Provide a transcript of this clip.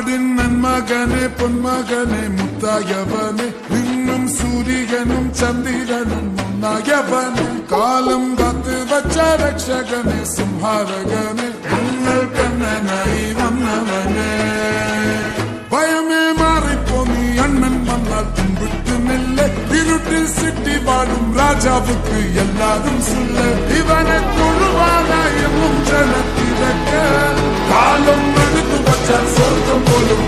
நாடின் நன்மகனே பொன்மகனே முத்தாயவனே இன்னும் சூரியனும் சந்திரனும் முன்னாயவனே காலம் காத்து வச்ச ரட்சகனே சிம்ஹாரகனே உங்கள் கண்ணனாய் வந்தவனே பயமே மாறிப்போ நீ அண்ணன் வந்தால் பின்விட்டு நெல்ல இருட்டில் சிட்டி வாடும் ராஜாவுக்கு எல்லாரும் சொல்ல இவனை தொழுவாராயும் ஜனத்திரக்க காலம் எடுத்து வச்சால் சொர்க்கம் போலும்